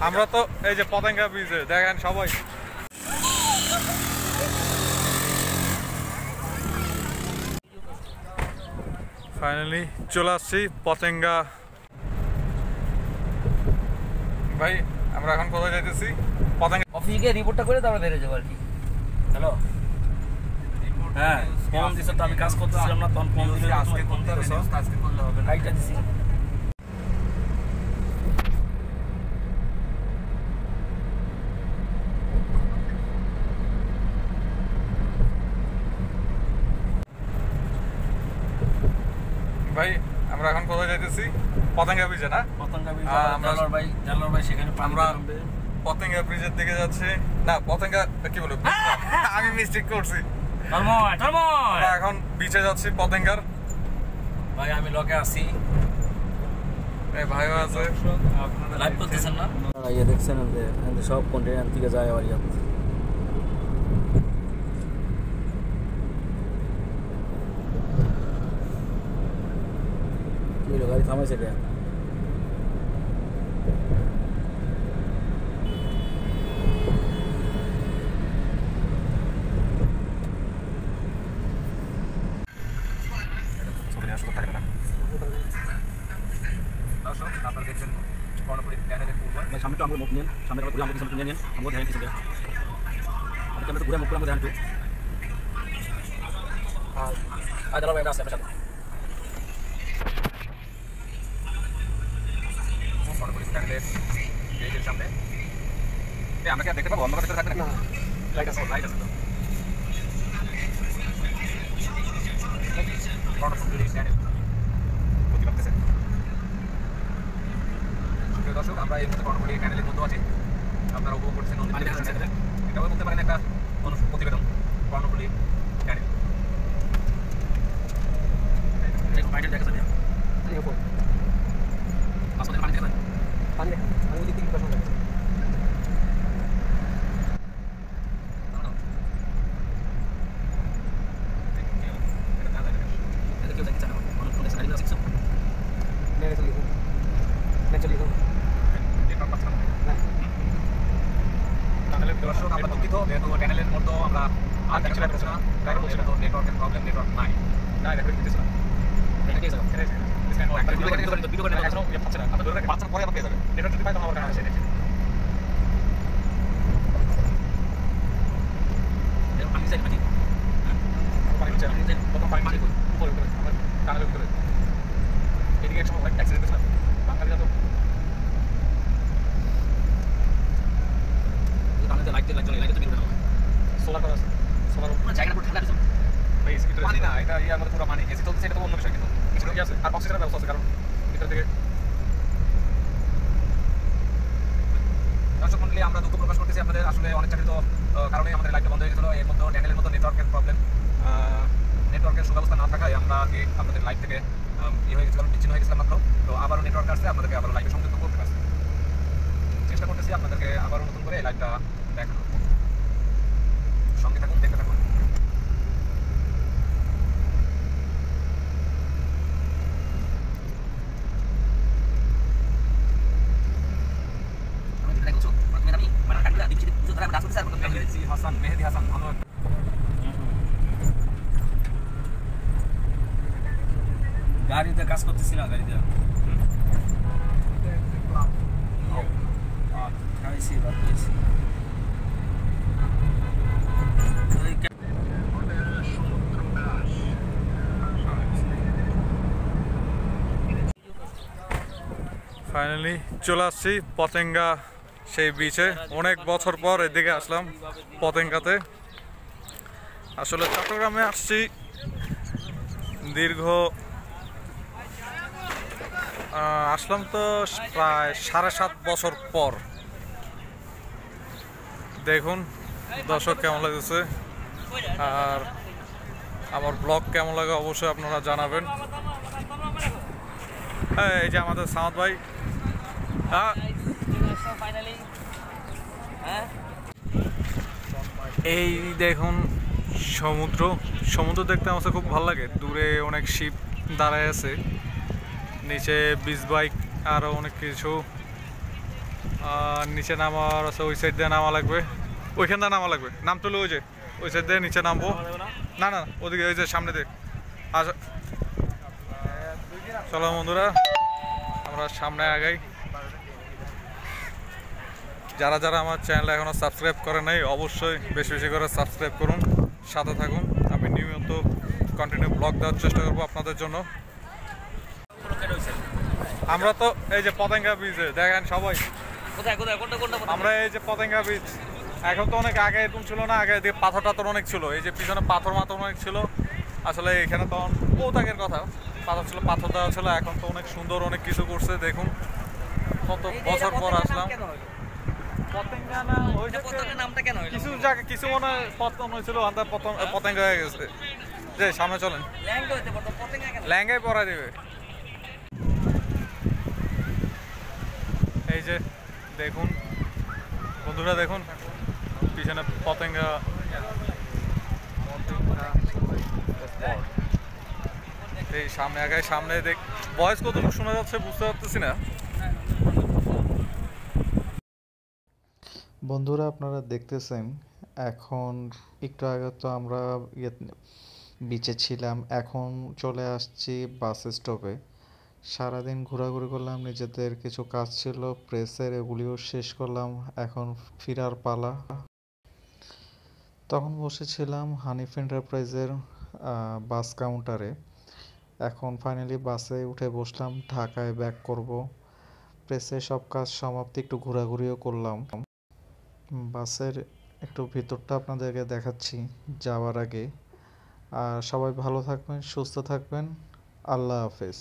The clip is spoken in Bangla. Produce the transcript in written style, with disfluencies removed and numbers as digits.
আমরা তো এই যে পতেঙ্গা ব্রিজে দেখেন সবাই ফাইনালি চলে আসছি পতেঙ্গা। ভাই আমরা এখন কোথায় যাইতেছি? পতেঙ্গা অফিসে গিয়ে রিপোর্টটা করে তারপরে বেরিয়ে যাবো আর কি। হ্যালো, হ্যাঁ ফোন দিছে তো, আমি কাজ করতেছিলাম না তখন ফোন দিলে আজকে করতে হবে, আজকে করলে হবে না, রাইটটা দিছি। ভাই আমরা এখন কোথায় যাইতেছি? পতেঙ্গা ব্রিজে না? পতেঙ্গা ব্রিজ, জালার ভাই সেখানে আমরা পতেঙ্গা ব্রিজের দিকে যাচ্ছি। না পতেঙ্গা কি বলবো, আমি মিস্টেক করছি। আমরা এখন বিচে যাচ্ছি পতেঙ্গার। ভাই আমি লগে আছি, এই ভাইও আছে। লাইভ করতেছেন না? ইয়ে দেখছেন সব কন্টেনার থেকে যায় আবার ইয়াত। কি গাড়ি থামাইছে রে? সামনে তো আমাকে মুখ নিন, সামনে ঘুরে আমাকে সামনে নিন, আমাকে ধ্যান কিছু দেন, আমাকে ঘুরে মুখ করে আমাকে ধ্যান তো। আর দাঁড়াও একটা আছে আপনার সাথে। সামনে আমরা কি দেখতে পাবো? অন্ধকার ভিতরে থাকবে না, লাইট আছে, লাইট আছে তো। দর্শক আমরা এই মুহূর্তে কর্ণফুলী ক্যানেলের মধ্যে আছি, আপনারা উপভোগ করছেন এটাও বলতে পারেন একটা প্রতিবেদন। কর্ণফুলী ক্যানেল দেখা যাচ্ছে পানি দেখা পানি ওই দিক থেকে পাশে দর্শক আমরা দুঃখিত, যেহেতু চ্যানেলের মধ্যে আমরা আর কিছু লাগছে না, তাই বলছিল তো নেটওয়ার্কের প্রবলেম, নেটওয়ার্ক নাই, তাই রেকর্ড দিতেছ না। এটা কি স্যার ভিডিও করে নেওয়া যাচ্ছে না, আপনাদের বাচ্চা পরে আবার পেয়ে যাবে, নেটওয়ার্ক যদি পাই তখন আবার কাজ আসে। এরকম পানি চাই, পানি পানি চাই, প্রথম পানি পানি উপরে উপরে আমরা কানালের ভিতরে এদিকে এক সময় অ্যাক্সিডেন্ট হয়েছিল বাঙালিরা তো সোলার করা আছে, সোলার জায়গা পুরো ঠান্ডা আছে ভাই, এসি ভিতরে পানি না, এটা ইয়ার মধ্যে পুরো পানি, এসি চলছে, এটা তো অন্য বিষয়, কিন্তু কিছু কি আছে আর অক্সিজেনের ব্যবস্থা আছে, কারণ ভিতর থেকে। দর্শক মন্ডলী আমরা দুঃখ প্রকাশ করতেছি আপনাদের, আসলে অনেক চাকরি তো কারণে আমাদের লাইটটা বন্ধ হয়ে গেছিল, এর মধ্যে চ্যানেলের মতো নেটওয়ার্কের প্রবলেম, নেটওয়ার্কের সুব্যবস্থা না থাকায় আমরা আপনাদের লাইভ থেকে ইয়ে হয়ে গেছিলাম, বিচ্ছিন্ন হয়ে গেছিলাম মাত্র। তো আবারও নেটওয়ার্ক আসছে, আপনাদেরকে আবারও লাইভে সংযুক্ত করতে পারছি, চেষ্টা করতেছি আপনাদেরকে আবারও নতুন করে লাইভটা দেখানো। সঙ্গে থাকুন, দেখতে থাকুন। মেহেদি হাসান গাড়িতে কাজ করতেছি না, গাড়িতে ফাইনালি চলে আসছি পতেঙ্গা সেই বিচে। অনেক বছর পর এদিকে আসলাম পতেঙ্গাতে। আসলে চট্টগ্রামে আসছি দীর্ঘ আসলাম তো প্রায় 7.5 বছর পর। দেখুন দর্শক কেমন লাগতেছে, আর আমার ব্লগ কেমন লাগে অবশ্যই আপনারা জানাবেন। হ্যাঁ এই যে আমাদের সামত ভাই, এই দেখুন সমুদ্র, সমুদ্র দেখতে আমার খুব ভালো লাগে। দূরে অনেক শিপ দাঁড়ায় আছে, নিচে বিচ বাইক আরও অনেক কিছু। নিচে নামার আছে, ওই সাইড দিয়ে নামা লাগবে, ওইখান দিয়ে নামা লাগবে, নাম তুলে ওই যে ওই সাইড দিয়ে নিচে নামবো। না না ওদিকে ওই যে সামনে দিয়ে আচ্ছা। চলো বন্ধুরা আমরা সামনে আগাই। যারা যারা আমার চ্যানেল এখনও সাবস্ক্রাইব করে নাই অবশ্যই বেশি বেশি করে সাবস্ক্রাইব করুন, সাথে থাকুন। আমি নিয়মিত কন্টিনিউ ব্লগ দেওয়ার চেষ্টা করবো আপনাদের জন্য। আমরা তো এই যে পতেঙ্গা বীজে দেখেন সবাই, আমরা এই যে পতেঙ্গা বীজ, এখন তো অনেক আগে এরকম ছিল না, আগে এদিকে পাথর টাথর অনেক ছিল, এই যে পিছনে পাথর মাথর অনেক ছিল। আসলে এখানে তখন বহুত আগের কথা, পাথর ছিল, পাথর দেওয়া ছিল, এখন তো অনেক সুন্দর অনেক কিছু করছে। দেখুন কত বছর পর আসলাম। পতেঙ্গা না ওই নামটা কেন কিছু জায়গা কিছু মনে হয় পতন হয়েছিল, পতেঙ্গা হয়ে গেছে। যে সামনে চলেন, ল্যাঙ্গাই পরা দেবে। এই যে দেখুন বন্ধুরা, দেখুন পিছনে পতেঙ্গা। এই সামনে আগায়, সামনে দেখ ভয়েস কতটুকু শোনা যাচ্ছে বুঝতে পারতেছি না। বন্ধুরা আপনারা দেখতেছেন এখন একটু আগে তো আমরা বিচে ছিলাম, এখন চলে আসছি বাস স্টপে। সারাদিন ঘোরাঘুরি করলাম, নিজেদের কিছু কাজ ছিল প্রেসের, এগুলিও শেষ করলাম, এখন ফিরার পালা। তখন বসেছিলাম হানিফ এন্টারপ্রাইজের বাস কাউন্টারে। এখন ফাইনালি বাসে উঠে বসলাম, ঢাকায় ব্যাক করব। প্রেসে সব কাজ সমাপ্তি, একটু ঘোরাঘুরিও করলাম। বাসের একটু ভিতরটা আপনাদেরকে দেখাচ্ছি যাওয়ার আগে। আর সবাই ভালো থাকবেন, সুস্থ থাকবেন। আল্লাহ হাফেজ।